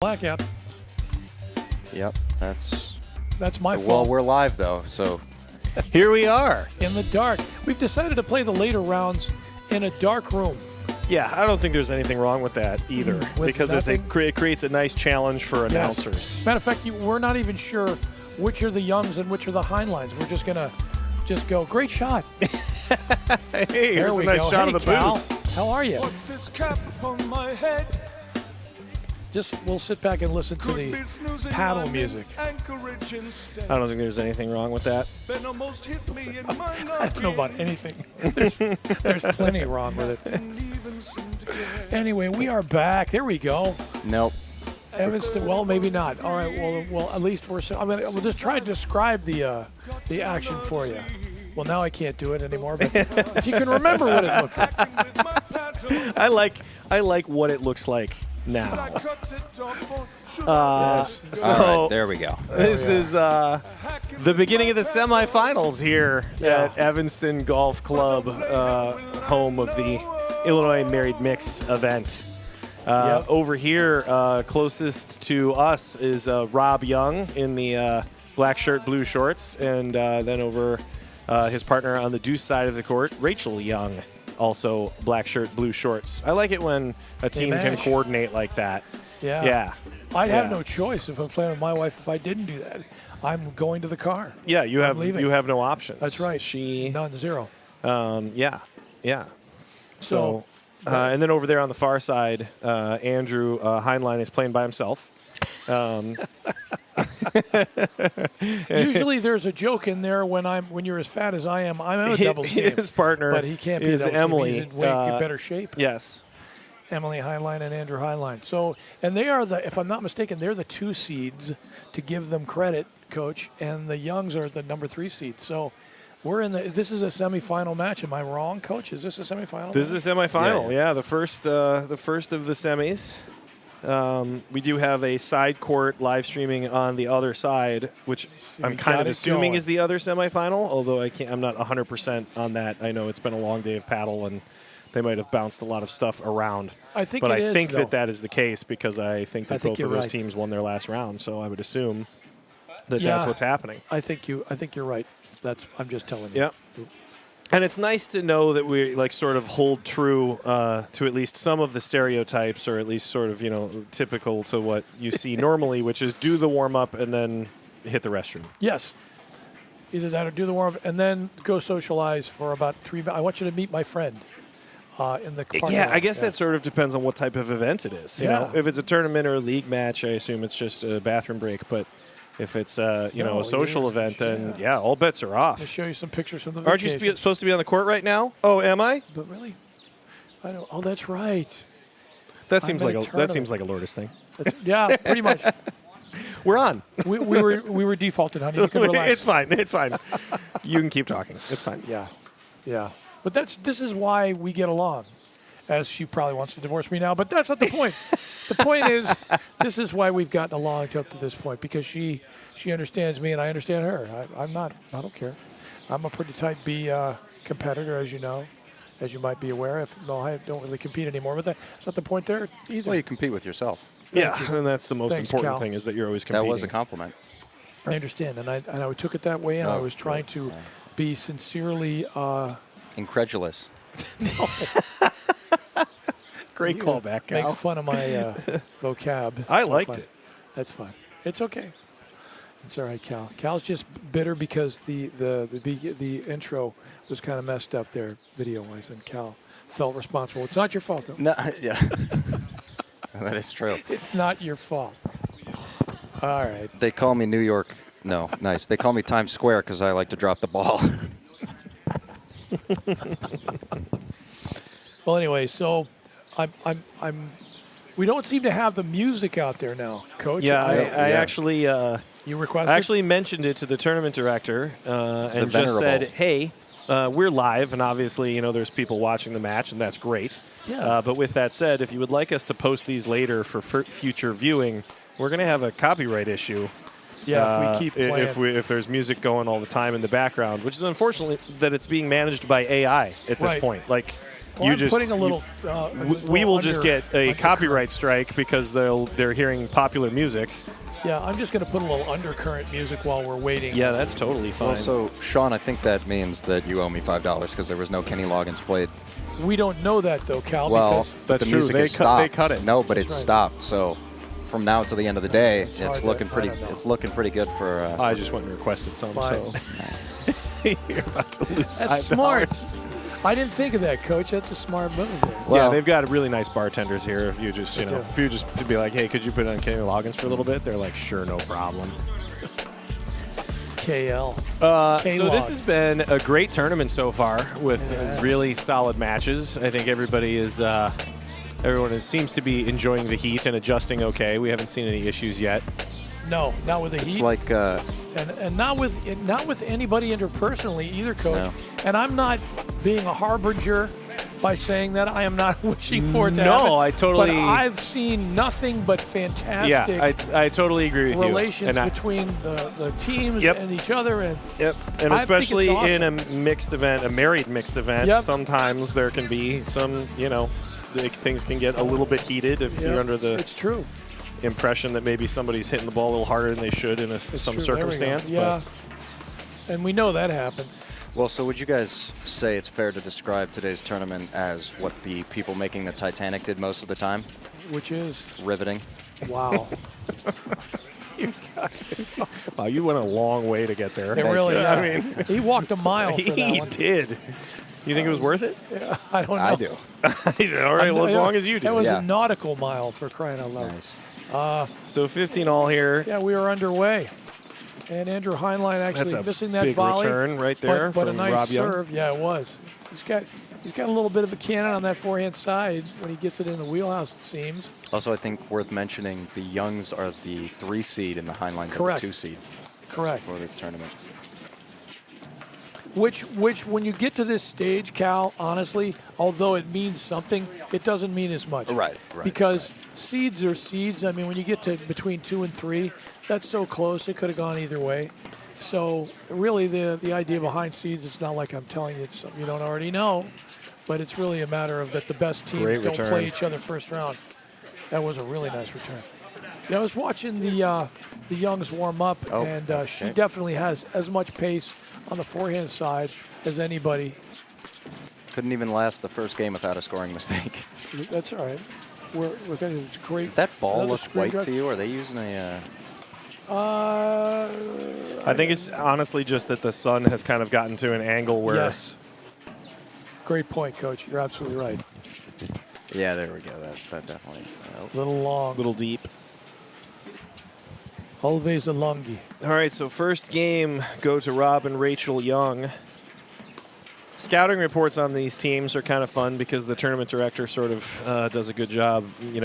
blackout. Yep, that's my fault. Well, we're live, though, so here we are. In the dark. We've decided to play the later rounds in a dark room. Yeah, I don't think there's anything wrong with that either, because it creates a nice challenge for announcers. Yes. Matter of fact, we're not even sure which are the Youngs and which are the Heinleins. We're just going to go, great shot. Hey, here's a nice shot of the booth. How are you? What's this cap on my head? We'll sit back and listen to the paddle music. I don't think there's anything wrong with that. I don't know about anything. There's plenty wrong with it. Anyway, we are back. There we go. Nope. Evanston, well, maybe not. All right, well, at least we'll just try to describe the action for you. Well, now I can't do it anymore, but if you can remember what it looked like. I like what it looks like now. Yes. So all right, there we go. This is the beginning of the semifinals here at Evanston Golf Club, home of the Illinois Married Mix event. Over here, closest to us is Rob Young in the black shirt, blue shorts, and then over his partner on the deuce side of the court, Rachel Young, also black shirt, blue shorts. I like it when a team can coordinate like that. Yeah. I'd have no choice if I'm playing with my wife. If I didn't do that, I'm going to the car. Yeah, you have no options. That's right. None, zero. Yeah. So and then over there on the far side, Andrew Heinlein is playing by himself. Usually there's a joke in there when you're as fat as I am. I'm a doubles team. His partner but he can't be is Emily. He's in way better shape. Yes. Emily Heinlein and Andrew Heinlein. So, and they are if I'm not mistaken, they're the 2 seeds, to give them credit, Coach, and the Youngs are the number 3 seeds. So we're this is a semifinal match. Am I wrong, Coach? Is this a semifinal? This is a semifinal. Yeah, the first of the semis. We do have a side court live streaming on the other side, which I'm kind of assuming is the other semifinal, although I'm not 100% on that. I know it's been a long day of paddle, and they might have bounced a lot of stuff around. I think that is the case, because I think that both of those teams won their last round, so I would assume that's what's happening. I think you're right. I'm just telling you. Yeah. And it's nice to know that we sort of hold true to at least some of the stereotypes, or at least sort of, typical to what you see normally, which is do the warm-up and then hit the restroom. Yes. Either that or do the warm-up and then go socialize for about 3 minutes. I want you to meet my friend in the parking lot. I guess that sort of depends on what type of event it is. You know, if it's a tournament or a league match, I assume it's just a bathroom break, but if it's a social event, then all bets are off. I'll show you some pictures from the vacation. Aren't you supposed to be on the court right now? Oh, am I? But really, I don't. Oh, that's right. That seems like a Lourdes thing. Yeah, pretty much. We're on. we were defaulted, honey. You can relax. It's fine. It's fine. You can keep talking. It's fine. Yeah. But this is why we get along. As she probably wants to divorce me now, but that's not the point. The point is, this is why we've gotten along up to this point, because she understands me and I understand her. I don't care. I'm a pretty type B competitor, as you know, as you might be aware. I don't really compete anymore, but that's not the point there either. Well, you compete with yourself. And that's the most important thing, is that you're always competing. That was a compliment. I understand, and I took it that way, and I was trying to be sincerely incredulous. No. Great callback, Cal. Make fun of my vocab. I liked it. That's fine. It's okay. It's all right, Cal. Cal's just bitter because the intro was kind of messed up there, video-wise, and Cal felt responsible. It's not your fault, though. No, yeah. That is true. It's not your fault. All right. They call me New York. No, nice. They call me Times Square because I like to drop the ball. Well, anyway, so we don't seem to have the music out there now, Coach. Yeah, I actually you requested? I actually mentioned it to the tournament director and just said, hey, we're live, and obviously, there's people watching the match, and that's great. Yeah. But with that said, if you would like us to post these later for future viewing, we're going to have a copyright issue. Yeah, if we keep playing. If there's music going all the time in the background, which is unfortunately that it's being managed by AI at this point. Well, I'm putting a little. We will just get a undercurrent. copyright strike because they're hearing popular music. Yeah, I'm just going to put a little undercurrent music while we're waiting. Yeah, that's totally fine. Also, Sean, I think that means that you owe me $5 because there was no Kenny Loggins played. We don't know that though, Cal. Well, because That's the true. music They is cut- stopped. they cut it. No, but That's it's right. stopped. So from now until the end of the day, hard it's to- looking I pretty. don't know. It's looking pretty good for. I just went and requested some, so Fine. you're about to lose That's $5. smart. I didn't think of that, Coach. That's a smart move there. Yeah, Well- they've got really nice bartenders here. If you just, do. if you just to be like, hey, could you put on Kenny Loggins for a little bit? They're like, sure, no problem. KL. So K-Log. this has been a great tournament so far with Yes. really solid matches. I think everybody is, seems to be enjoying the heat and adjusting okay. We haven't seen any issues yet. No, not with the It's Heat, like and not with anybody interpersonally either, Coach. No. And I'm not being a harbinger by saying that. I am not wishing for it to No, happen. I totally- But I've seen nothing but fantastic Yeah, I totally agree with relations you. And between the teams Yep. and each other. And Yep, and I think it's especially awesome. in a mixed event, a married mixed event, Yep. sometimes there can be some, things can get a little bit heated if yeah, you're under the it's true. impression that maybe somebody's hitting the ball a little harder than they should in It's some true. There we go. circumstance. Yeah. And we know that happens. well. So would you guys say it's fair to describe today's tournament as what the people making the Titanic did most of the time? Which is, Riveting. wow. But wow, you went a long way to get there. It really, Yeah, yeah. I mean, He walked a mile for that he one. did. You think it was worth it? I don't know. I do. He said, all right, well, as Yeah, long as you do. That was Yeah. a nautical mile for crying out loud. Nice. So 15 all here. Yeah, we are underway. And Andrew Heinlein That's actually a missing that big volley. return right there but a from nice Rob Young. serve. Yeah, it was. He's got a little bit of a cannon on that forehand side when he gets it in the wheelhouse, it seems. Also, I think worth mentioning the Youngs are the 3 seed and the Heinleins are Correct. the 2 seed Correct. for this tournament. Which when you get to this stage, Cal, honestly, although it means something, it doesn't mean as much. Right. Because seeds are seeds. I mean, when you get to between 2 and 3, that's so close. It could have gone either way. So really, the idea behind seeds, it's not like I'm telling you it's something you don't already know, but it's really a matter of that the best teams Great don't return. play each other first round. That was a really nice return. Yeah, I was watching the Youngs warm up, Oh, and she okay. definitely has as much pace on the forehand side as anybody. Couldn't even last the first game without a scoring mistake. That's all right. We're going to great. Does that ball another look screen white drive. to you? Or are they using a? I think it's honestly just that the sun has kind of gotten to an angle where Yes. Great point, Coach. You're absolutely right. Yeah, there we go. That definitely. Little long. little deep. Always a longy. All right, so first game go to Rob and Rachel Young. Scouting reports on these teams are kind of fun because the tournament director sort of does a good job,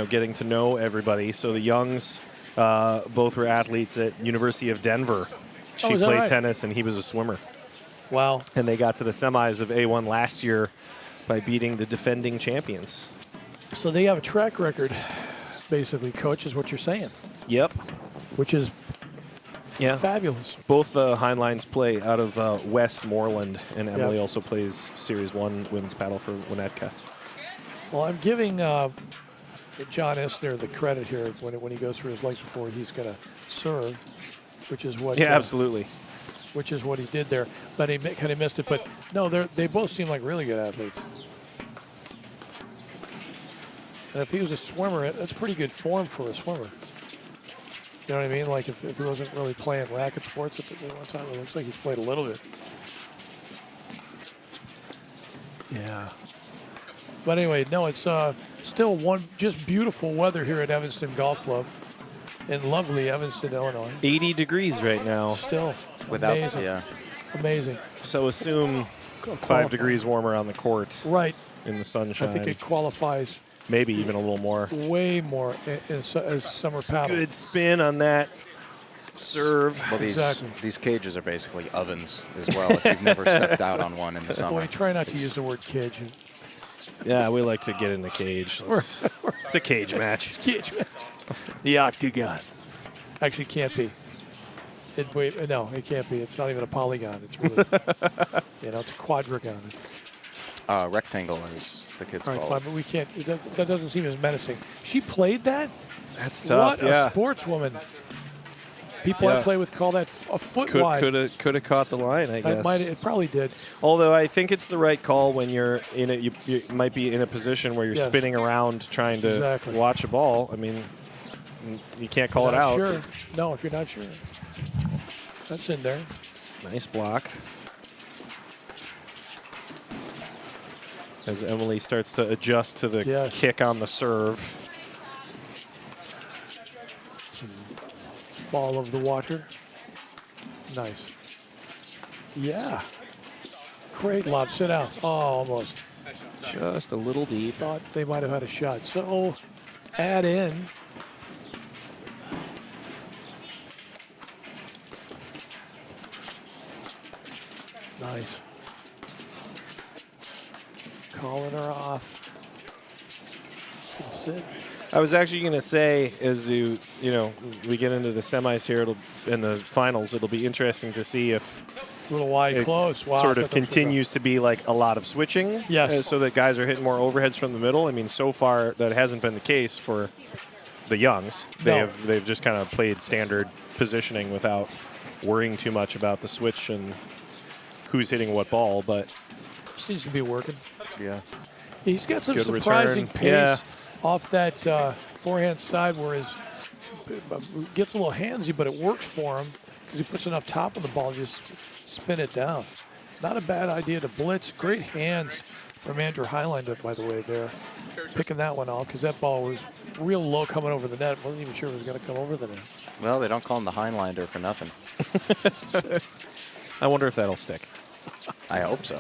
getting to know everybody. So the Youngs both were athletes at University of Denver. She is that played right? tennis and he was a swimmer. Wow. And they got to the semis of A1 last year by beating the defending champions. So they have a track record, basically, Coach, is what you're saying, Yep. which is Yeah. fabulous. Both Heinleins play out of Westmoreland, and Emily Yep. also plays Series 1 women's paddle for Winnetka. Well, I'm giving John Isner the credit here when he goes through his legs before he's going to serve, which is what Yeah, absolutely. which is what he did there. But he kind of missed it. But no, they both seem like really good athletes. And if he was a swimmer, that's pretty good form for a swimmer. You know what I mean? Like if he wasn't really playing racket sports at one time, it looks like he's played a little bit. Yeah. But anyway, no, it's still just beautiful weather here at Evanston Golf Club in lovely Evanston, Illinois. 80 degrees right now, Still Without, amazing. yeah. Amazing. so assume 5 Qualifying. degrees warmer on the court Right. in the I sunshine. think it qualifies Maybe even a little more. way more as summer paddle. Good spin on that serve. Well, Exactly. these cages are basically ovens as well. If you've never stepped out on one in the summer. Boy, try not to use the word cage. Yeah, we like to get in the cage. It's a cage match. Cage match. The octagon. Actually, can't be. No, it can't be. It's not even a polygon. It's really, it's a quadrigon. Rectangle, as the kids All right, call fine, it. but we can't. That doesn't seem as menacing. She played that? That's tough. What a sportswoman. People I Yeah. play with call that a foot wide. Could have caught the line, I guess. It probably did. Although I think it's the right call when you're in it. You might be in a position where you're Yes. spinning around trying to Exactly. watch a ball. I mean, you can't call it Not out. sure. No, if you're not sure. That's in there. Nice block. As Emily starts to adjust to the Yes. kick on the serve. Fall of the water. Nice. Yeah. Great lob. Sit down. Oh, almost. Just a little deep. Thought they might have had a shot. So add in. Nice. Calling her off. She's gonna sit. I was actually going to say, as we get into the semis here, in the finals, it'll be interesting to see if A little wide it close. Wow. sort I of thought that was continues to be like a lot of switching. Yes. So that guys are hitting more overheads from the middle. I mean, so far that hasn't been the case for the Youngs. No. They've just kind of played standard positioning without worrying too much about the switch and who's hitting what ball. But seems to be working. Yeah. He's got some Good surprising return. pace Yeah. off that forehand side where his gets a little handsy, but it works for him because he puts enough top on the ball and just spin it down. Not a bad idea to blitz. Great hands from Andrew Highline, by the way, there. Picking that one off because that ball was real low coming over the net. Wasn't even sure it was going to come over the net. Well, they don't call him the Heinlander for nothing. I wonder if that'll stick. I hope so.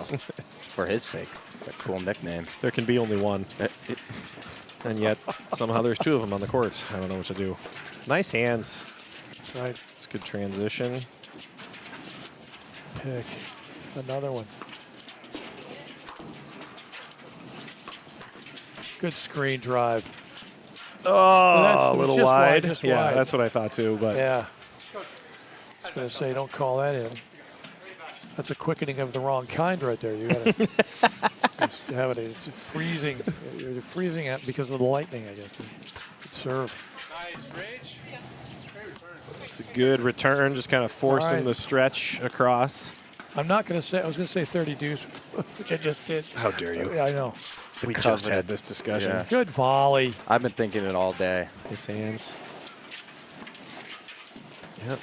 For his sake. It's a cool nickname. There can be only one. And yet, somehow there's two of them on the court. I don't know what to do. Nice hands. That's right. It's good transition. Pick another one. Good screen drive. Oh, a little just wide. just Yeah, wide. that's what I thought too. But Yeah. I was going to say, don't call that in. That's a quickening of the wrong kind right there. You got to have it. It's freezing. You're freezing it because of the lightning, I guess. Good serve. it's a good return, just kind of forcing right. the stretch across. I'm not going to say, I was going to say 30 deuce, which I just did. How dare you? Yeah, I know. We just coveted. had this discussion. Yeah. Good volley. I've been thinking it all day. His hands. Yep.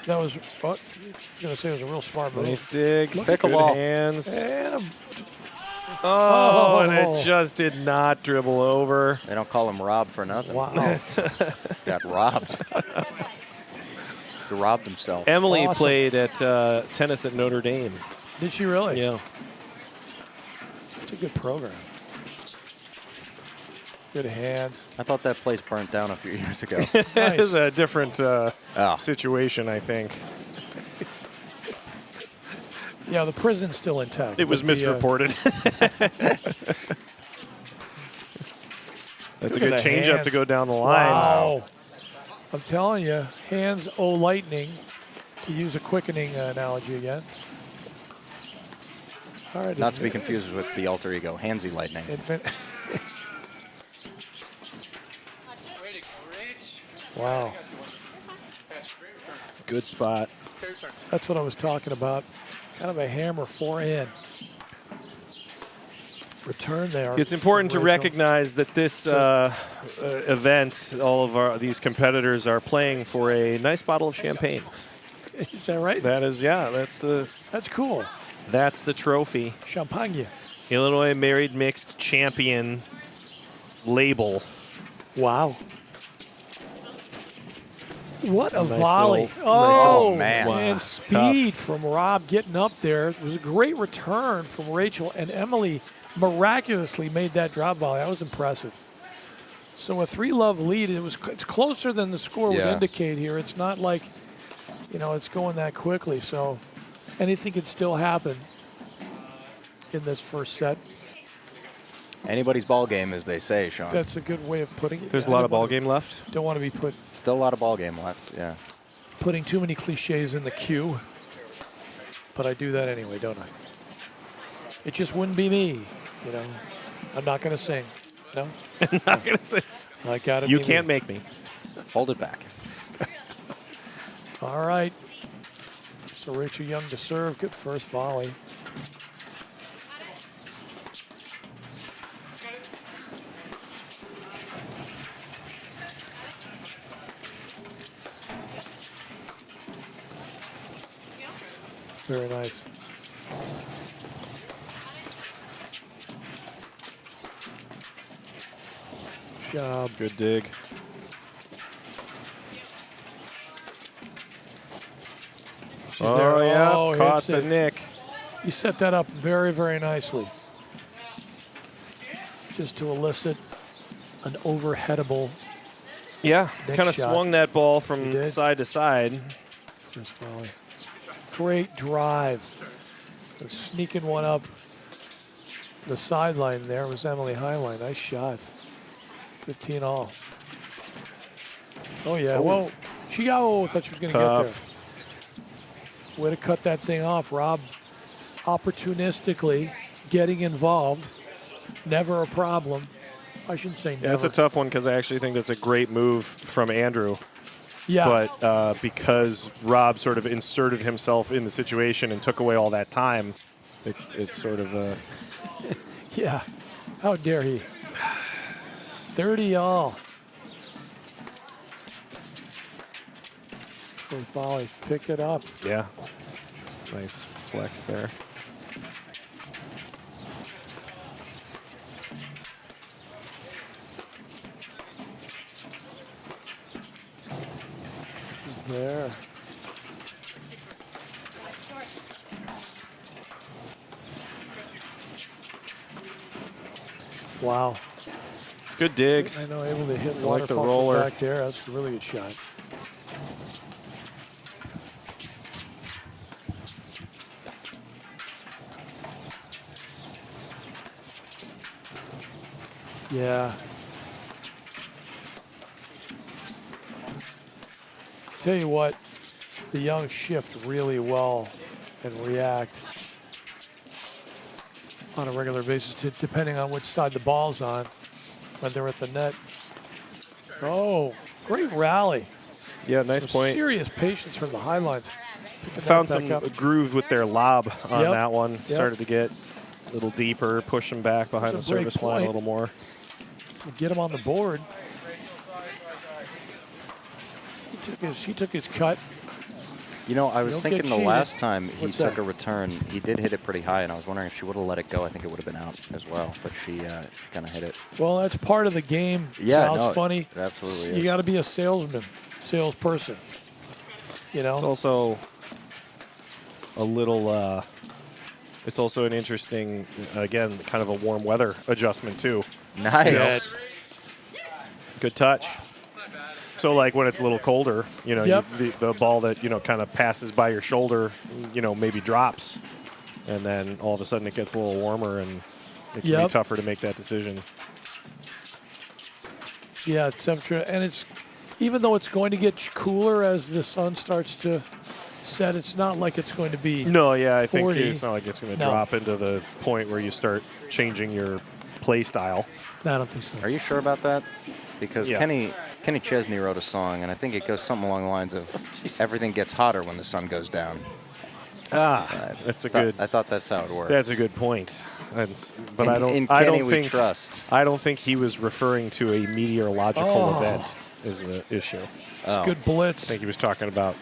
That was, what? I was going to say it was a real smart move. Nice dig. Pick a Good ball. hands. And Oh, and Oh. it just did not dribble over. They don't call him Rob for nothing. wow. Got robbed. He robbed himself. Emily Awesome. played at tennis at Notre Dame. Did she really? Yeah. It's a good program. Good hands. I thought that place burnt down a few years ago. It was a different Oh. situation, I think. Yeah, the prison's still intact. It was but the, misreported. That's a Look at good the change-up to hands. go down the line. Wow. I'm telling you, hands lightning, to use a quickening analogy again. All right. Not to be confused with the alter ego, Handsy Lightning. Wow. Good spot. That's what I was talking about. Kind of a hammer forehand. Return there. It's important to Rachel. recognize that this event, all of these competitors are playing for a nice bottle of champagne. Is that right? That is, yeah, that's the cool. trophy. Champagne. Illinois Married Mixed Champion label. Wow. What a Nice volley. little- Oh, Oh, man. Wow. And speed Tough. from Rob getting up there. It was a great return from Rachel, and Emily miraculously made that drop volley. That was impressive. So a 3-love lead. It's closer than the score would Yeah. indicate here. It's not like, it's going that quickly. So anything could still happen in this first set. Anybody's ball game, as they say, Sean. That's a good way of putting it. There's a I lot don't of ball wanna- game left. Don't want to be Still a lot of ball game left, yeah. putting too many cliches in the queue, but I do that anyway, don't I? It just wouldn't be me, you know. I'm not going to sing. No, I'm not going to say. I got to. You can't make me. Hold it back. All right. So Rachel Young to serve. Good first volley. Very nice. Job. Good dig. She's Oh, there. yeah. Oh, Caught hits the it. nick. You set that up very, very nicely. Just to elicit an overheadable Yeah, Nick kind of shot. swung that ball He from did. side to side. first volley. Great drive. And sneaking one up the sideline there was Emily Highline. Nice shot. 15 all. Oh, yeah. Whoa. She got, I thought she was going to get Tough. there. Way to cut that thing off. Rob opportunistically getting involved. Never a problem. I shouldn't say never. Yeah, that's a tough one because I actually think that's a great move from Andrew. Yeah. But because Rob sort of inserted himself in the situation and took away all that time, it's sort of a... Yeah. How dare he? 30 all. First volley. Pick it up. Yeah. Nice flex there. There. Wow. It's good digs. I know, able to hit I like the waterfall from roller. back there. That's a really good shot. Yeah. Tell you what, the young shift really well and react on a regular basis, depending on which side the ball's on when they're at the net. Oh, great rally. Yeah, nice Some point. serious patience from the Highlines. Picking Found that back some up. groove with their lob on Yep. that one. Yep. Started to get a little deeper, push them back behind the That's a great service line a point. little more. Get him on the board. He took his cut. You know, I was Don't thinking get the cheated. last time he What's took that? a return, he did hit it pretty high, and I was wondering if she would have let it go. I think it would have been out as well, but she kind of hit it. Well, that's part of the game. Yeah, Now, no, it's funny. it absolutely You is. got to be a salesperson. You know. It's also a little, it's also an interesting, again, kind of a warm weather adjustment too. Nice. Good touch. So like when it's a little colder, you know, Yep. the ball that, you know, kind of passes by your shoulder, you know, maybe drops. And then all of a sudden it gets a little warmer and it can be Yep. tougher to make that decision. Yeah, temperature, and it's even though it's going to get cooler as the sun starts to set, it's not like it's going to be. No, yeah, I think 40. it's not like it's going to No. drop into the point where you start changing your play style. No, I don't think so. Are you sure about that? Because Yeah. Kenny Chesney wrote a song, and I think it goes something along the lines of everything gets hotter when the sun goes down. That's a good. I thought that's how it works. That's a good point. But I in don't. I Kenny don't we think. trust. I don't think he was referring to a meteorological Oh. event. Is the issue? It's Oh. good I blitz. think he was talking about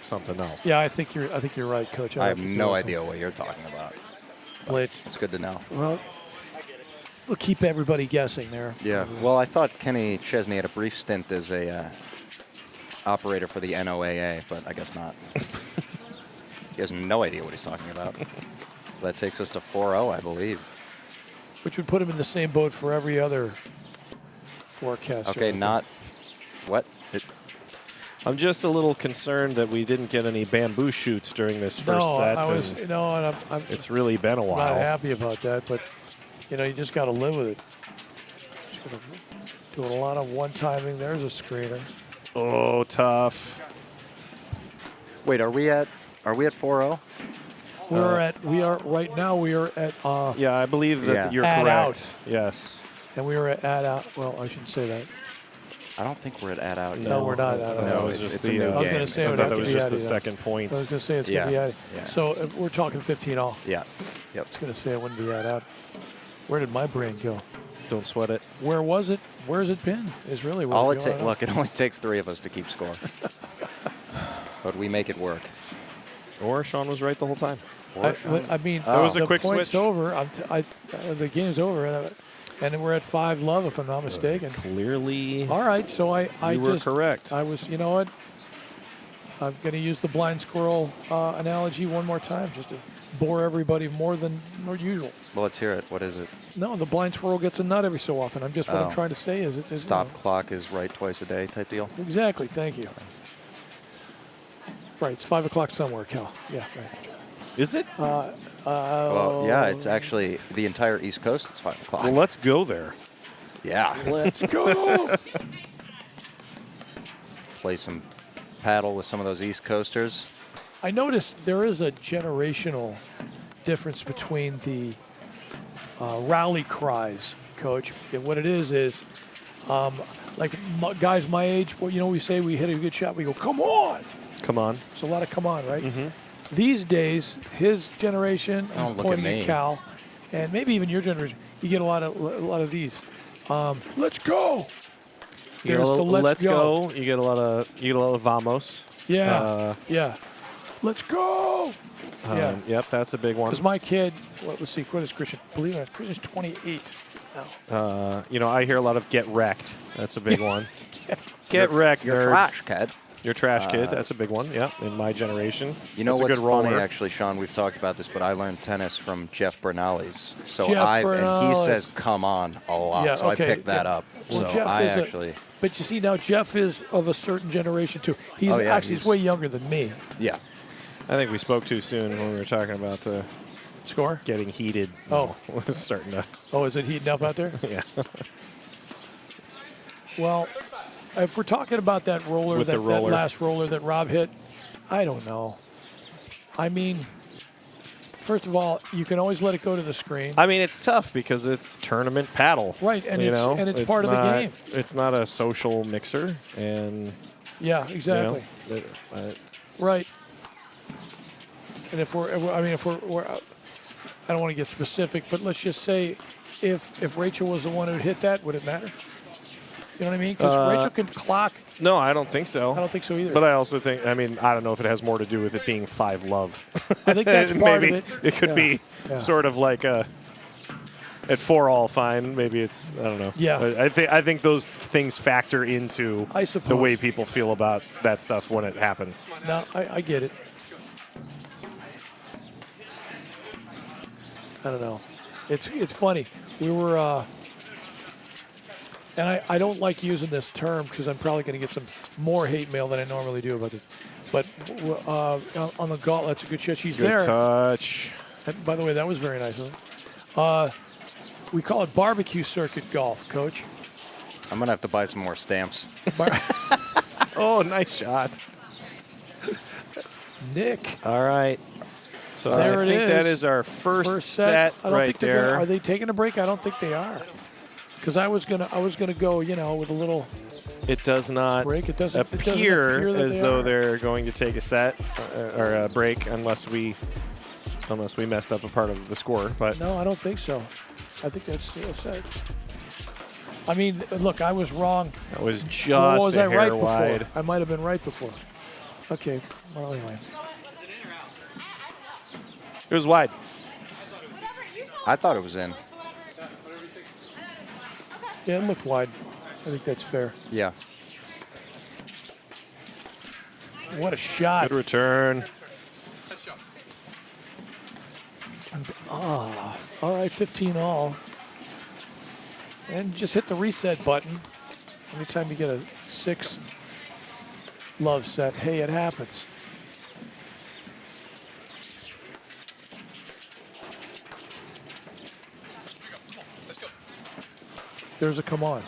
something else. Yeah, I think you're right, Coach. I have don't think no it was idea what you're talking about. Blitz. It's good to know. Well, we'll keep everybody guessing there. Yeah. Well, I thought Kenny Chesney had a brief stint as a operator for the NOAA, but I guess not. He has no idea what he's talking about. So that takes us to 4-0, I believe. Which would put him in the same boat for every other forecaster. Okay, not what? I'm just a little concerned that we didn't get any bamboo shoots during this No, first set. I was, and and I'm it's really been a not while. happy about that, but you just got to live with it. Just gonna, doing a lot of one-timing. There's a screener. Oh, tough. Wait, are we at 4-0? We are right now. We are at Yeah, I believe that Yeah. you're Add correct. out. Yes. and we were at out. Well, I shouldn't say that. I don't think we're at out yet. No, we're not. That No, was it's just a the. new I was game. going to say it I would thought have that to was be just added, the yeah. second point. I was going to say it's going to be Yeah, added. yeah. So we're talking 15 all. Yeah. Yep. I was going to say it wouldn't be out. Where did my brain go? Don't sweat it. Where was it? Where has it been? Is really where All it it going. look, it only takes 3 of us to keep score. But we make it work. Or Sean was right the whole time. I mean, That was a the quick point's switch. over. The game's over, and we're at 5-love if I'm not mistaken. Clearly, All right, so I you were just correct. I was. You know what? I'm going to use the blind squirrel analogy one more time, just to bore everybody more than usual. Well, let's hear it. What is it? No, the blind squirrel gets a nut every so often. What Oh. I'm trying to say is it is Stop clock is right twice a day type deal. Exactly. Thank you. Right, it's 5 o'clock somewhere, Cal. Yeah, right. Is it? Well, yeah, it's actually the entire East Coast. It's 5 o'clock. Well, let's go there. Yeah. Let's go. Play some paddle with some of those East Coasters. I noticed there is a generational difference between the rally cries, Coach. And what it is like guys my age, well, we say we hit a good shot, we go, come on. Come on. It's a lot of come on, right? These days, his generation, Oh, I'm look pointing at me. at Cal, and maybe even your generation, you get a lot of these. Let's go. You get a There's little, the let's let's go. You get a lot of vamos. Yeah, yeah. Let's go. Yeah. Yep, that's a big one. Because my kid, let's see, what is Christian? Believe it or not, Christian's 28 now. I hear a lot of get wrecked. That's a big one. Get wrecked, You're nerd. trash, kid. You're trash kid. That's a big one. Yeah, in my generation. You know That's what's a good roller. funny, actually, Sean? We've talked about this, but I learned tennis from Jeff Bernales. So Jeff and he Bernales. says "come on" a lot. Yeah, so okay, I picked that yeah. up. Well, so Jeff I is actually, But you see, now Jeff is of a certain generation, too. He's Oh, yeah, actually he's he's- way younger than me. yeah. I think we spoke too soon when we were talking about the Score? getting heated. Oh. No, it was starting to. Oh, is it heating up out there? Yeah. Well, if we're talking about that roller, With the that roller. last roller that Rob hit, I don't know. I mean, first of all, you can always let it go to the screen. I mean, it's tough because it's tournament paddle. Right, and you it's- know? and it's part of the not- game. It's not a social mixer, and Yeah, exactly. you know, Right. And if we're I don't want to get specific, but let's just say if Rachel was the one who hit that, would it matter? You know what I mean? Because Rachel can clock. no, I don't think so. I don't think so either. But I also think, I don't know if it has more to do with it being 5-love. I think that's part Maybe of it. could Yeah. be Yeah. sort of like at 4-all fine. Maybe it's, I don't know. Yeah. But I think those things factor into I the suppose. way people feel about that stuff when it happens. No, I get it. I don't know. It's funny. We were, and I don't like using this term because I'm probably going to get some more hate mail than I normally do about this. But on the golf, that's a good shot. She's Good there. touch. And by the way, that was very nice of her. We call it barbecue circuit golf, Coach. I'm gonna have to buy some more stamps. Oh, nice shot. Nick. All right. So There I it think that is. is our first set. I don't right think they're there. are they taking a break? I don't think they are. Because I was gonna go, with a little It does not break. It doesn't appear that as they though are. they're going to take a set or a break unless we messed up a part of the score. But No, I don't think so. I think that's it. I mean, look, I was wrong. that was just Well, was a I hair right wide. before? I might have been right before. Okay. Well, anyway. It was wide. I thought it was in. Yeah, it looked wide. I think that's fair. Yeah. What a shot. Good return. All right, 15 all. And just hit the reset button. Anytime you get a 6-love set, hey, it happens. There's a come on.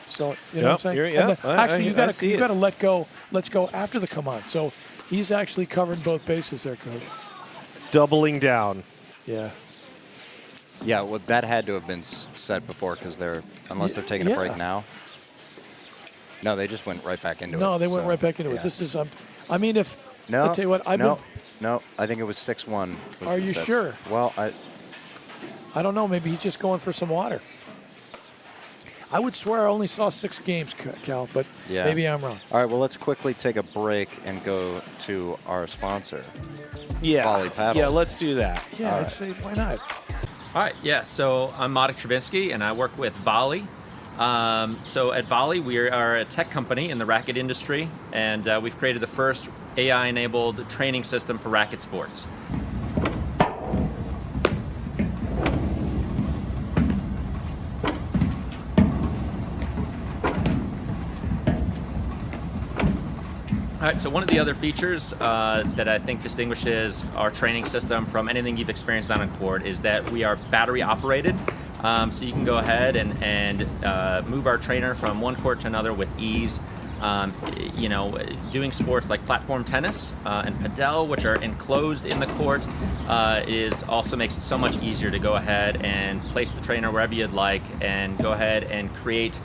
So you know what I'm saying? Yeah, And actually, I see you it. got to let go. Let's go after the come on. So he's actually covering both bases there, Coach. doubling down. Yeah. Yeah, well, that had to have been said before because unless they're taking a break Yeah. now. No, they just went right back into it. No, they went so, right back into it. yeah. This is, I mean, if, No, I'll tell you what, no, I think it was 6-1. Are you sure? Well, I don't know. Maybe he's just going for some water. I would swear I only saw 6 games, Cal, but yeah. maybe I'm wrong. All right, well, let's quickly take a break and go to our sponsor. Yeah. Volley paddle. Yeah, let's do that. Yeah, I'd say why not? All right, yeah, so I'm Marek Travinsky, and I work with Volley. So at Volley, we are a tech company in the racket industry, and we've created the first AI-enabled training system for racket sports. All right, so one of the other features that I think distinguishes our training system from anything you've experienced on a court is that we are battery operated. So you can go ahead and move our trainer from one court to another with ease. You know, doing sports like platform tennis and padel, which are enclosed in the court, also makes it so much easier to go ahead and place the trainer wherever you'd like and go ahead and create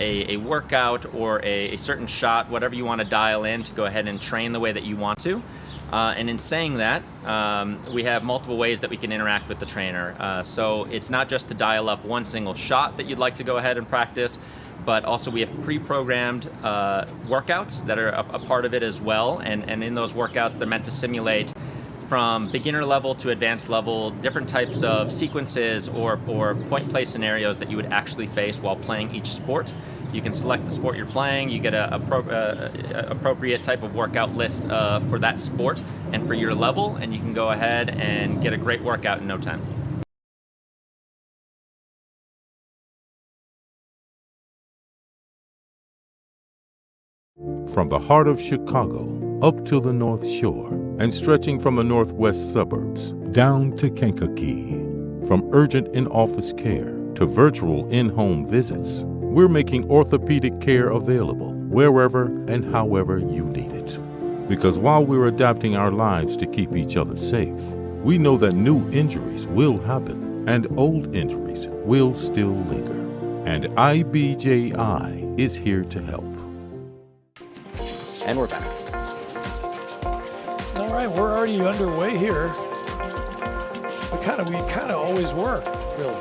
a workout or a certain shot, whatever you want to dial in to go ahead and train the way that you want to. And in saying that, we have multiple ways that we can interact with the trainer. So it's not just to dial up one single shot that you'd like to go ahead and practice, but also we have pre-programmed workouts that are a part of it as well. And in those workouts, they're meant to simulate from beginner level to advanced level, different types of sequences or point play scenarios that you would actually face while playing each sport. You can select the sport you're playing, you get a appropriate type of workout list for that sport and for your level, and you can go ahead and get a great workout in no time. From the heart of Chicago up to the North Shore and stretching from the northwest suburbs down to Kankakee. From urgent in-office care to virtual in-home visits, we're making orthopedic care available wherever and however you need it. Because while we're adapting our lives to keep each other safe, we know that new injuries will happen and old injuries will still linger. And IBJI is here to help. And we're back. All right, we're already underway here. We kind of always were, really.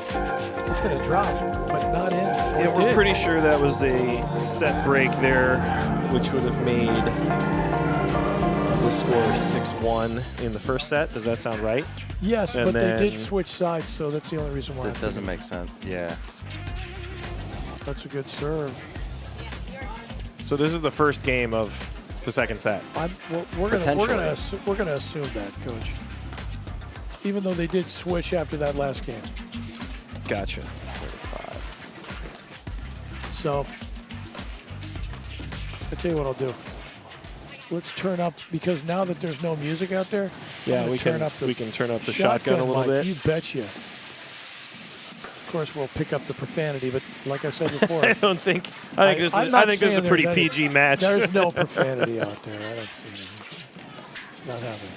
It's going to drop, but not in. Yeah, we're pretty sure that was a set break there, which would have made the score 6-1 in the first set. Does that sound right? Yes, And but then- they did switch sides, so that's the only reason why. That doesn't make sense. Yeah. That's a good serve. So this is the first game of the second set. We're gonna Potentially. assume that, Coach. Even though they did switch after that last game. Gotcha. So, I'll tell you what I'll do. Let's turn up, because now that there's no music out there, Yeah, I'm we gonna can turn up the shotgun a little mic. bit. You betcha. Of course, we'll pick up the profanity, but like I said before, I think this I'm is not this is a saying pretty there's any- PG match. there's no profanity out there. I don't see anything. It's not happening.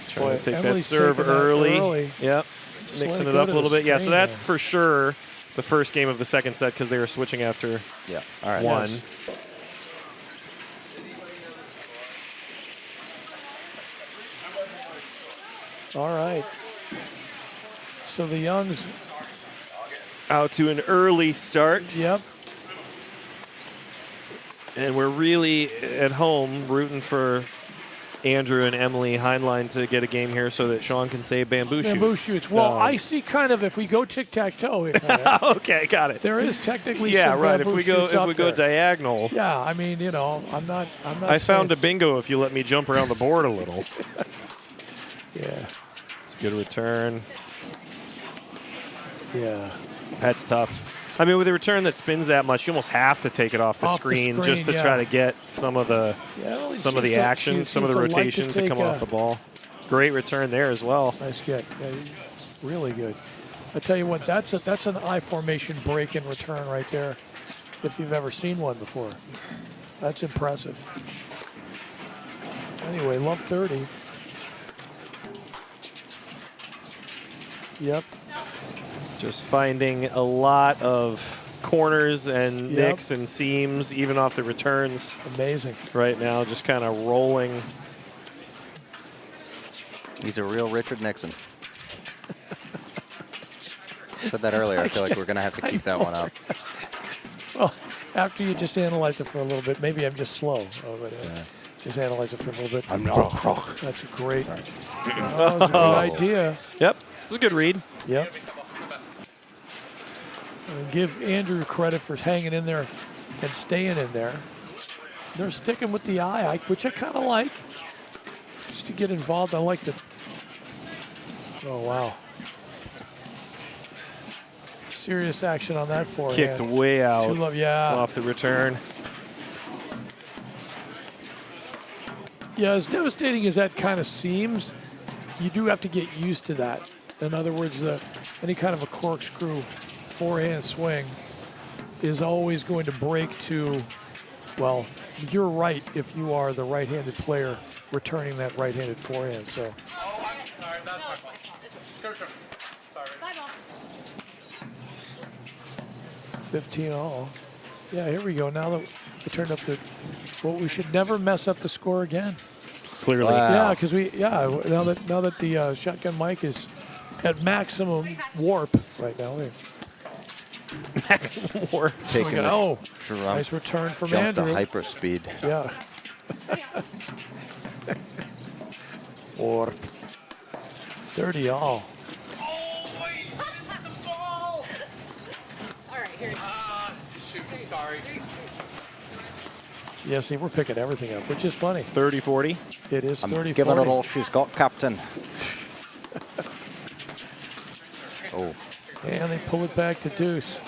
Trying Boy, to take Emily's that serve taking that early. early. Yep. Just Mixing let it it up go a to little the bit. Yeah, so screen that's there. for sure the first game of the second set because they were switching after Yeah. All right. one. Yes. All right. So the Youngs, Out to an early start. yep. And we're really at home rooting for Andrew and Emily Heinlein to get a game here so that Sean can say bamboo shoot. Bamboo shoots. Well, I see kind of if we go tic-tac-toe, Okay, got it. there is technically Yeah, some right. If bamboo we go shoots up there. diagonal. Yeah, I mean, you know, I'm not I found a saying- bingo if you let me jump around the board a little. Yeah, It's a good return. yeah. That's tough. I mean, with a return that spins that much, you almost have to take it off the screen just to yeah. try to get some of the Yeah, action, some of the rotations that come off the ball. Great return there as well. Nice get. Yeah, really good. I tell you what, that's an I formation break and return right there. If you've ever seen one before, that's impressive. Anyway, love 30. Yep. Just finding a lot of corners and Yep. nicks and seams, even off the returns Amazing. right now. Just kind of rolling. He's a real Richard Nixon. I said that earlier. I feel like we're going to have to keep that one up. Well, after you just analyze it for a little bit, maybe I'm just slow. Just analyze it for a little bit. I'm not crook. That's a great. That was a good idea. Yep, it's a good read. Yep. And give Andrew credit for hanging in there and staying in there. They're sticking with the eye, which I kind of like. Just to get involved, I like the. Oh, wow. Serious action on that forehand. Kicked way out Too low, yeah. off the return. Yeah, as devastating as that kind of seems, you do have to get used to that. In other words, any kind of a corkscrew forehand swing is always going to break to, well, you're right if you are the right-handed player returning that right-handed forehand. So. Oh, I'm sorry. That's my fault. Sorry. 15 all. Yeah, here we go. Now that we turned up the, well, we should never mess up the score again. Clearly. Wow. Yeah, because now that the shotgun mic is at maximum warp right now. Maximum warp. So we Taking got, the nice return from jump to Andrew. hyperspeed. Yeah. Warp. 30 all. Shoot, sorry. Yeah, see, we're picking everything up, which is funny. 30-40. It is I'm 30 giving it 40. all she's got, Captain. Oh, And they pull it back to deuce.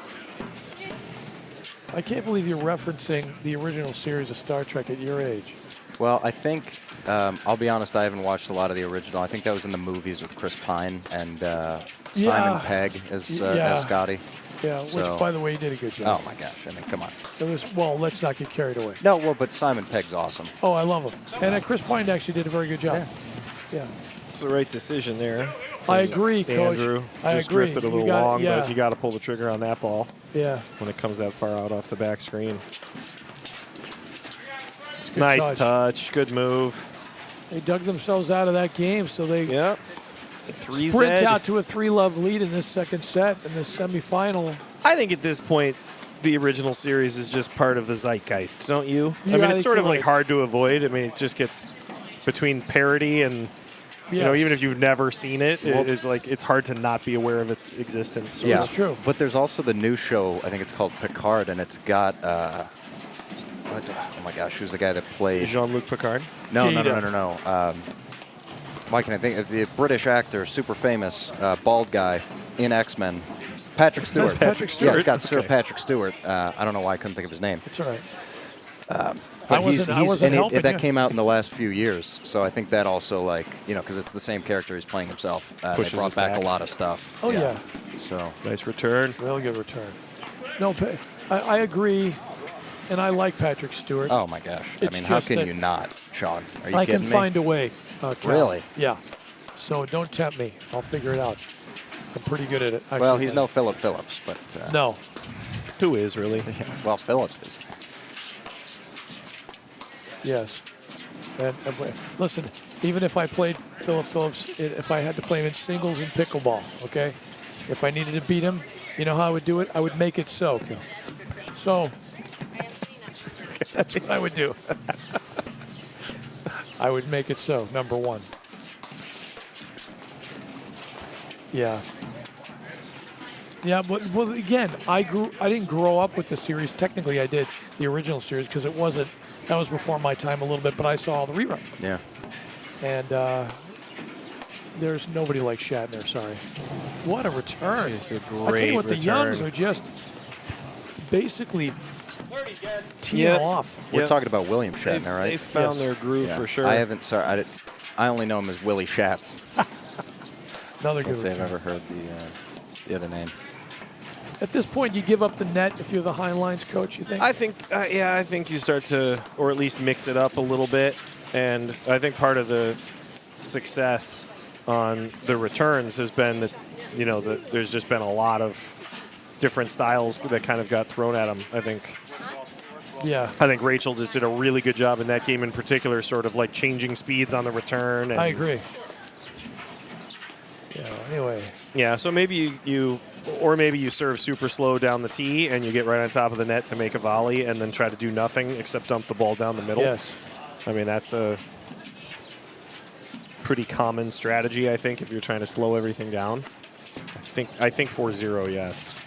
I can't believe you're referencing the original series of Star Trek at your age. well, I think, I'll be honest, I haven't watched a lot of the original. I think that was in the movies with Chris Pine and Simon Pegg as Scotty. Yeah, So- which, by the way, he did a good job. Oh, my gosh. I mean, come on. It was, well, let's not get carried away. No, well, but Simon Pegg's awesome. Oh, I love him. And Chris Pine actually did a very good job. Yeah. It's the right decision there. I agree, Coach. Andrew I just agree. drifted a You little got- long, yeah. but you got to pull the trigger on that ball Yeah. when it comes that far out off the back screen. It's a good Nice touch. Good move. They dug themselves out of that game, so they Yep. sprint out to a 3-love lead in this second set in this semifinal. I think at this point, the original series is just part of the zeitgeist, don't you? Yeah, I mean, I it's think sort of you're like right. hard to avoid. I mean, it just gets between parody and, you know, Yes. even if you've never seen it, it's like it's hard to not be aware of its existence. sort Yeah, of. It's true. But there's also the new show, I think it's called Picard, and it's got, oh my gosh, who's the guy that played? Jean-Luc Picard. No. Data. Why can I think of the British actor, super famous, bald guy in X-Men, Patrick Stewart. That's Patrick Yeah, Stewart. it's got Sir Okay. Patrick Stewart. I don't know why I couldn't think of his name. It's all right. But I wasn't and helping that you. came out in the last few years, so I think that also, like, you know, because it's the same character he's playing himself. They Pushes brought it back back. a lot of stuff. Oh, yeah. So Nice return. Real good return. No, I agree, and I like Patrick Stewart. oh my gosh, I It's mean, how just can that you not, Sean? Are you I kidding can me? find a way. Cal. Really? Yeah. So don't tempt me. I'll figure it out. I'm pretty good at it. Actually. Well, he's no Philip Phillips, but No. Who is really? well, Philip is. Yes. And listen, even if I played Philip Phillips, if I had to play him in singles and pickleball, okay? If I needed to beat him, you know how I would do it? I would make it so. So that's what I would do. I would make it so, number one. Yeah. Yeah, but well, again, I didn't grow up with the series. Technically, I did the original series because it wasn't. That was before my time a little bit, but I saw all the reruns. Yeah. And there's nobody like Shatner. Sorry. What a return! It's a I tell great you what, the return. Youngs are just basically teeing Yep. off. We're Yep. talking about William Shatner, They right? found Yes. their groove Yeah. for sure. I haven't. Sorry, I only know him as Willie Schatz. Another Can't good say I've return. ever heard the other name. At this point, you give up the net if you're the Heinlines coach. You think? I think, I think you start to, or at least mix it up a little bit. And I think part of the success on the returns has been that, you know, there's just been a lot of different styles that kind of got thrown at him. I think Rachel just did a really good job in that game in particular, sort of like changing speeds on the return. And I agree. Yeah, anyway. Yeah, so maybe you serve super slow down the tee and you get right on top of the net to make a volley and then try to do nothing except dump the ball down the middle. Yes. I mean, that's a pretty common strategy, I think, if you're trying to slow everything down. I think 4-0, yes.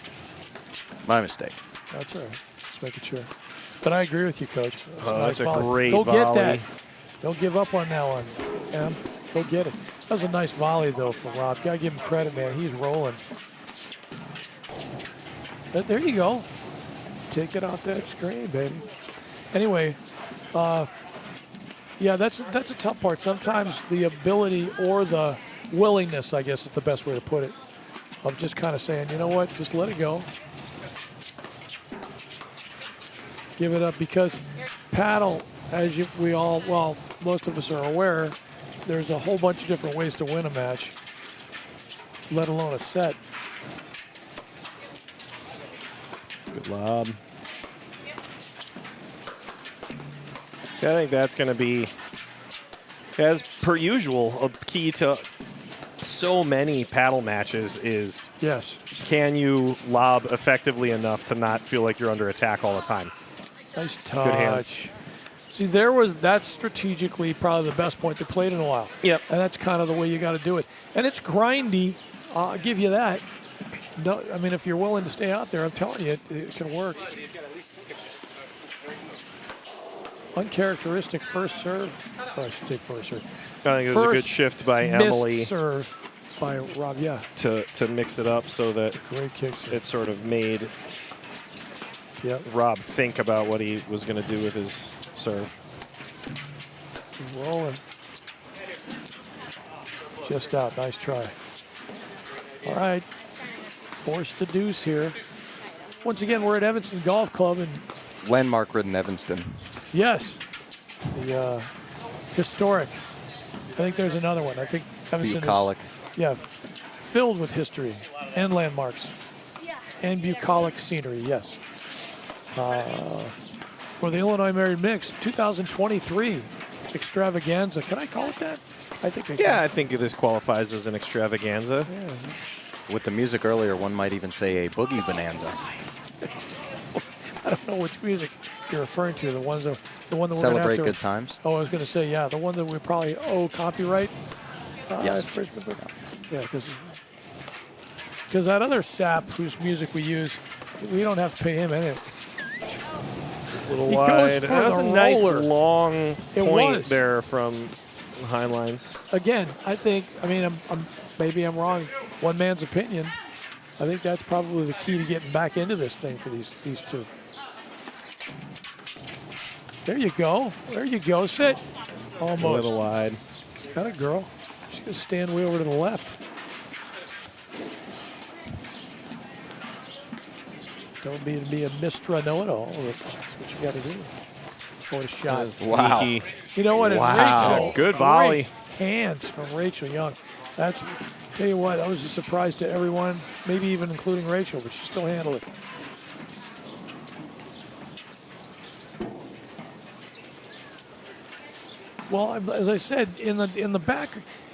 My mistake. That's all right. Just making sure. But I agree with you, Coach. That's a volley. great Go volley. get that. Don't give up on that one. Em. Go get it. That was a nice volley, though, from Rob. Got to give him credit, man. He's rolling. But there you go. Take it off that screen, baby. Anyway, yeah, that's a tough part. Sometimes the ability or the willingness, I guess is the best way to put it, of just kind of saying, you know what, just let it go. Give it up, because paddle, as most of us are aware, there's a whole bunch of different ways to win a match, let alone a set. It's a good lob. See, I think that's going to be, as per usual, a key to so many paddle matches is, yes, can you lob effectively enough to not feel like you're under attack all the time? Nice touch. Good hands. See, that's strategically probably the best point they played in a while. Yep. And that's kind of the way you got to do it. And it's grindy. I'll give you that. No, I mean, if you're willing to stay out there, I'm telling you, it can work. Uncharacteristic first serve. Oh, I should say first serve. I think it was a good shift by Emily. Missed serve by Rob, yeah. To mix it up so that Great kicks. it sort of made Rob think about what he was going to do with his serve. Rolling. Just out. Nice try. All right. Forced to deuce here. Once again, we're at Evanston Golf Club. And Landmark ridden Evanston. yes, the historic. I think there's another one. I think Evanston Bucolic. is filled with history and landmarks and bucolic scenery, yes. For the Illinois Married Mix 2023 extravaganza. Can I call it that? I think I can. Yeah, I think this qualifies as an extravaganza. Yeah. With the music earlier, one might even say a boogie bonanza. I don't know which music you're referring to. The one that we're going to Celebrate have to. good times. Oh, I was going to say, yeah, the one that we probably owe copyright. Yes. Yeah, because that other sap whose music we use, we don't have to pay him anything. A little He wide. goes for That was the a nice roller. long It point was. there from Heinleins. Again, maybe I'm wrong. One man's opinion. I think that's probably the key to getting back into this thing for these two. There you go. There you go. Sit. Almost. A little wide. Got it, girl. She's going to stand way over to the left. Don't be a Mistra know-it-all. That's what you got to do. What a shot. Wow. Sneaky. You know what? And Wow. Rachel, Good volley. great hands from Rachel Young. Tell you what, that was a surprise to everyone, maybe even including Rachel, but she still handled it. Well, as I said, in the back,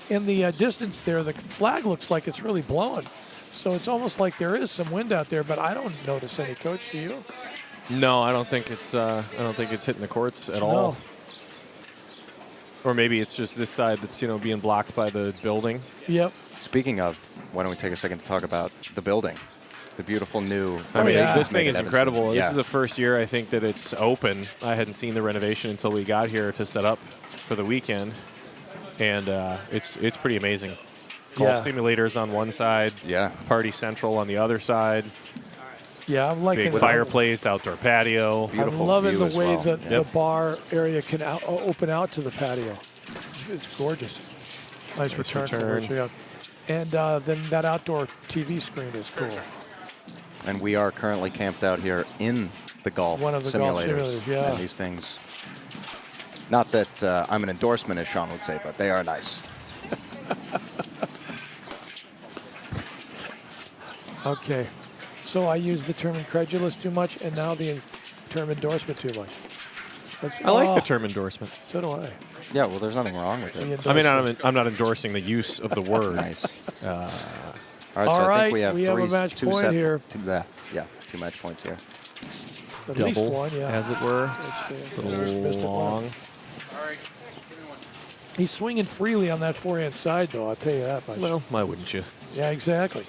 in the distance there, the flag looks like it's really blowing. So it's almost like there is some wind out there, but I don't notice any. Coach, do you? No, I don't think it's hitting the courts at all. Or maybe it's just this side that's being blocked by the building. Yep. Speaking of, why don't we take a second to talk about the building? The beautiful new. I mean, yeah. this thing is Evanston. incredible. Yeah. This is the first year I think that it's open. I hadn't seen the renovation until we got here to set up for the weekend, and it's pretty amazing. Golf simulators on one side, Party Central on the other side. Yeah, I'm liking Big it. fireplace, outdoor patio. Beautiful I'm loving view the as way well. that the Yep. bar area can open out to the patio. It's gorgeous. Nice return. From Rachel Young. And then that outdoor TV screen is cool. And we are currently camped out here in the golf One of the golf simulators, yeah. And these things, not that I'm an endorsement, as Sean would say, but they are nice. Okay. So I use the term incredulous too much, and now the term endorsement too much. I like the term endorsement. So do I. Yeah, well, there's nothing wrong with We it. I mean, endorse it. I'm not endorsing the use of the word. Nice. All right, so All I right, think we have a match two point here. two match points here. At Double, least one, yeah. as it were. That's A the little missed it one. long. He's swinging freely on that forehand side, though. I'll tell you that much. Well, why wouldn't you? Yeah, exactly.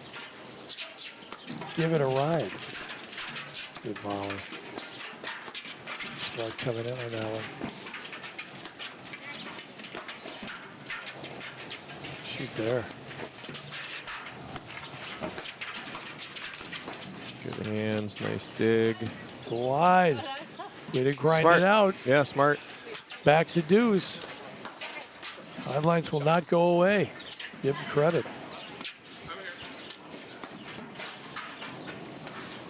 Give it a ride. Good volley. Start coming in on that one. She's there. Good hands, nice dig. Wide. Way to grind Smart. it out. Yeah, smart. Back to deuce. Sidelines will not go away. Give him credit.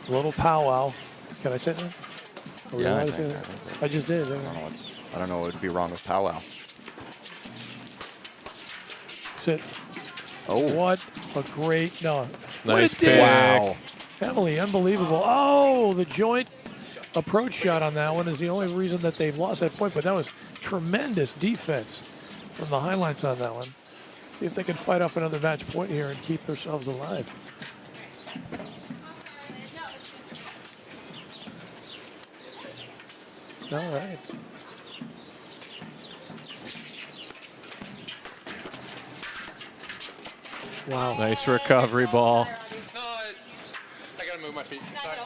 A little powwow. Can I say that? Are we Yeah, allowed I to say think- that? I think I just did. I don't know what would be wrong with powwow. Sit. Oh, What a great no. Nice what a dig. pick. wow. Emily, unbelievable. Oh, the joint approach shot on that one is the only reason that they've lost that point, but that was tremendous defense from the highlights on that one. See if they can fight off another match point here and keep themselves alive. All right. Wow. Nice recovery ball. No, I gotta move my feet. Sorry.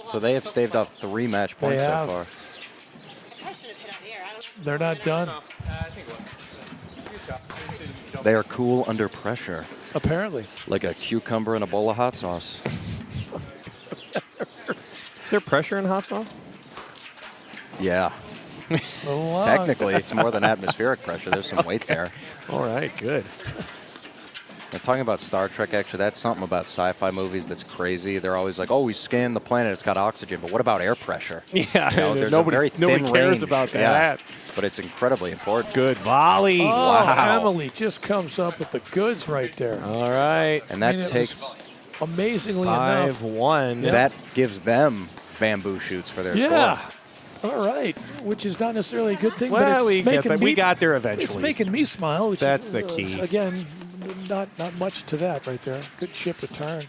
So they have staved off 3 match points so have. far. I should have hit on the air. I don't They're not done, No, I think it was. Good job. They are cool under pressure, apparently. like a cucumber in a bowl of hot sauce. Is there pressure in hot sauce? Yeah, A lot. technically it's more than atmospheric pressure. There's some weight there. All right, good. Now, talking about Star Trek, actually, that's something about sci-fi movies that's crazy. They're always like, "Oh, we scanned the planet; it's got oxygen." But what about air pressure? Yeah, You know, there's a very nobody thin cares range. about Yeah, that. but it's incredibly important. Good volley. Oh, Wow. Emily just comes up with the goods right there. All right. And that I mean, it takes was amazingly enough. 5-1. that gives them bamboo shoots for their Yeah. score. All right, which is not necessarily a good thing, but Well, it's we get making that. me, We got there It's eventually. making me smile. Which That's is, the key. Again, not much to that right there. Good chip return.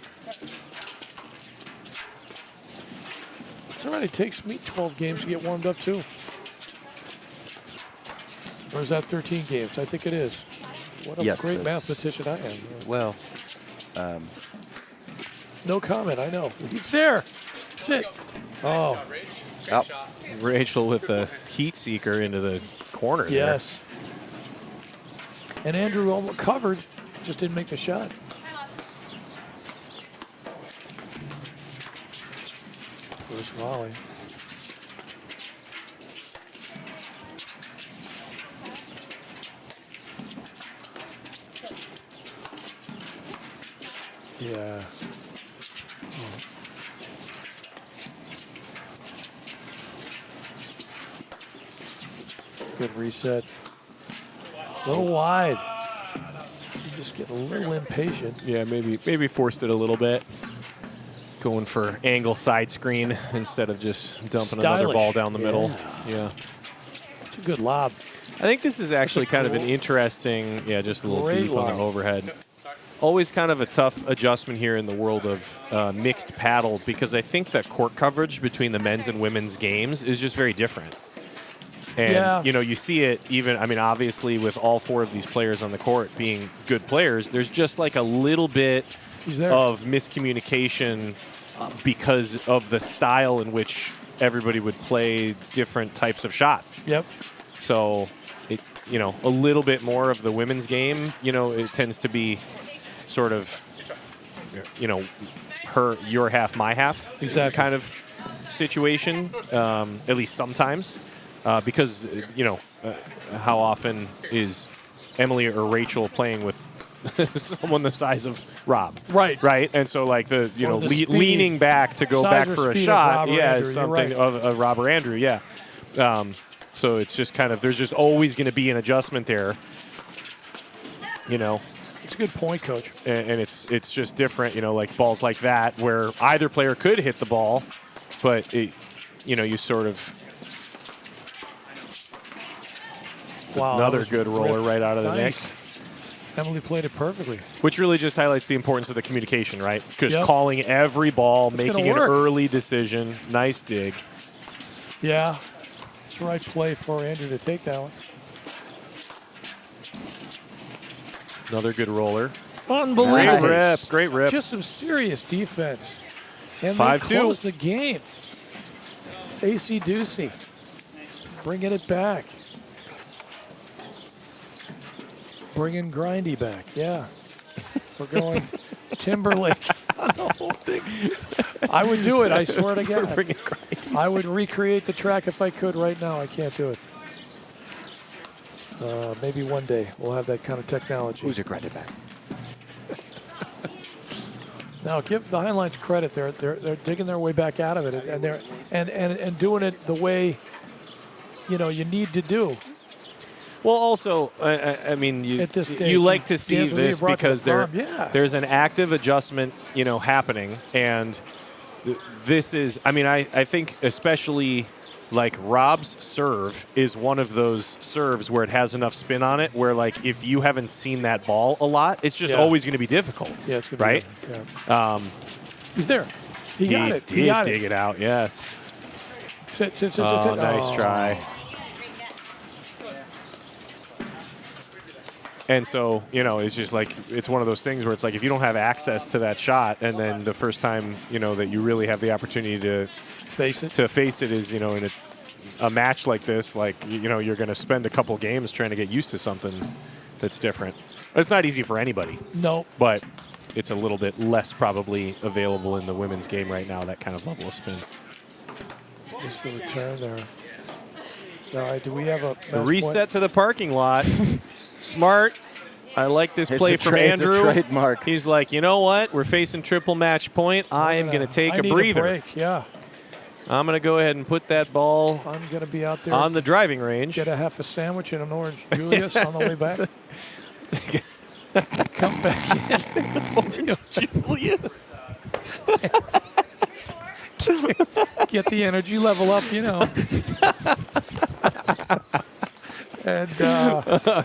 It's all right. It takes me 12 games to get warmed up too. Or is that 13 games? I think it is. What a Yes, great that's- mathematician I am. Well, No comment. I know. He's there. Sit. Oh, oh, Rachel with the heat seeker into the corner there. yes. And Andrew almost covered, just didn't make the shot. First volley. Yeah. Good reset. A little wide. You just get a little impatient. Yeah, maybe forced it a little bit. Going for angle side screen instead of just dumping another Stylish. ball down the middle. Yeah. It's a good lob. I think this is actually kind of an interesting, just a little Great deep on line. the overhead. Always kind of a tough adjustment here in the world of mixed paddle because I think that court coverage between the men's and women's games is just very different. And, Yeah. you see it even, obviously with all 4 of these players on the court being good players, there's just like a little bit She's there. of miscommunication because of the style in which everybody would play different types of shots. Yep. So, a little bit more of the women's game, it tends to be sort of, your half, my half Exactly. kind of situation, at least sometimes. Because, how often is Emily or Rachel playing with someone the size of Rob? Right. Right. And so, like, the Or the speed. leaning back to go Size back or for a speed of shot, Rob or is Andrew, you're something right. of Rob or Andrew, yeah. So it's just kind of, there's just always going to be an adjustment there, It's a good point, Coach. and it's just different, like balls like that where either player could hit the ball, but you sort of. It's Wow, another that was good roller ripped. right out of the Nice. mix. Emily played it perfectly. Which really just highlights the importance of the communication, right? Because Yep. calling every ball, It's making gonna an work. early decision. Nice dig. Yeah. It's the right play for Andrew to take that one. Another good roller. Unbelievable. Great rip. Just some serious defense. And 5-2. they close the game. AC Ducey. Bringing it back. Bringing Grindy back. Yeah. We're going Timberlake on the whole thing. I would do it, I swear to God. Bringing Grindy. I would recreate the track if I could right now. I can't do it. Maybe one day we'll have that kind of technology. Who's your credit back? Now give the Heinleins credit. They're digging their way back out of it, and they're and doing it the way you need to do. Well, also, I mean, At this stage, you like to see dance with me this brought to because the prom. Yeah. there's an active adjustment, happening, and this is. I mean, I think especially like Rob's serve is one of those serves where it has enough spin on it, where like if you haven't seen that ball a lot, it's just always going to be difficult. Yeah, it's gonna right. Be, yeah. He's there. He got it. He got did dig it out. Yes. Sit. Oh, nice try. And so, it's just like, it's one of those things where it's like, if you don't have access to that shot, and then the first time, that you really have the opportunity to face it is, in a match like this, like, you're going to spend a couple games trying to get used to something that's different. It's not easy for anybody. No. But it's a little bit less probably available in the women's game right now, that kind of level of spin. Just the return there. All right, do we have a The reset to the parking lot. Smart. I like this play from Andrew. It's a trademark. He's like, you know what? We're facing triple match point. I am going to take a breather. Break. Yeah. I'm going to go ahead and put that ball I'm going to be out there on the driving range. Get a half a sandwich and an orange Julius on the way back. Come back in. Julius. Get the energy level up, And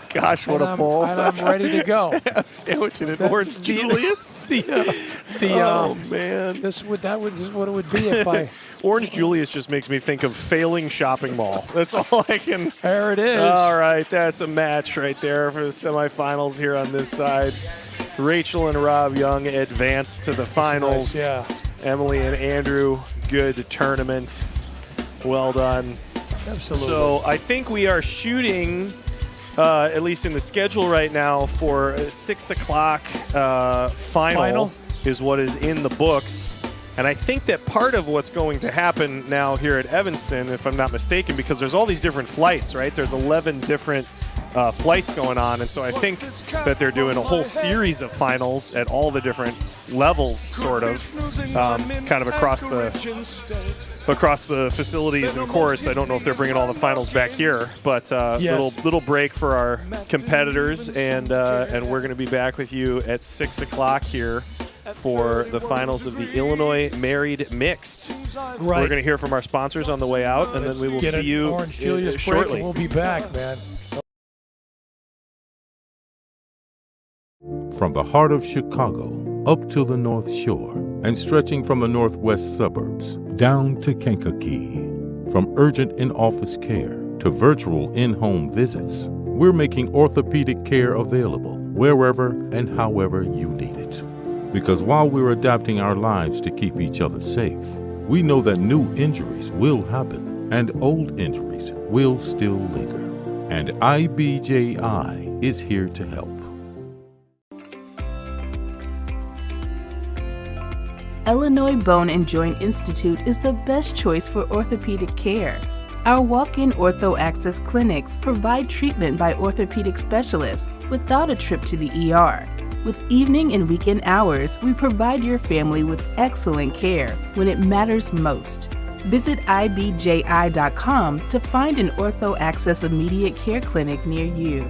gosh, what a bowl! And I'm ready to go. Sandwich and an orange Julius. Oh man, this is what it would be if I. Orange Julius just makes me think of failing shopping mall. That's all I can. There it is. All right, that's a match right there for the semifinals here on this side. Rachel and Rob Young advance to the finals. Nice, yeah. Emily and Andrew, good tournament. Well done. Absolutely. So I think we are shooting, at least in the schedule right now, for a 6 o'clock final is what is in the books. And I think that part of what's going to happen now here at Evanston, if I'm not mistaken, because there's all these different flights, right? There's 11 different flights going on. And so I think that they're doing a whole series of finals at all the different levels, sort of, kind of across the facilities and courts. I don't know if they're bringing all the finals back here, but Yes. little break for our competitors, and we're going to be back with you at 6 o'clock here for the finals of the Illinois Married Mixed. Right. We're going to hear from our sponsors on the way out, and then we will Get see an you Orange Julius break shortly. and we'll be back, man. From the heart of Chicago up to the North Shore and stretching from the northwest suburbs down to Kankakee. From urgent in-office care to virtual in-home visits, we're making orthopedic care available wherever and however you need it. Because while we're adapting our lives to keep each other safe, we know that new injuries will happen and old injuries will still linger. And IBJI is here to help. Illinois Bone and Joint Institute is the best choice for orthopedic care. Our walk-in Ortho Access clinics provide treatment by orthopedic specialists without a trip to the ER. With evening and weekend hours, we provide your family with excellent care when it matters most. Visit IBJI.com to find an Ortho Access immediate care clinic near you.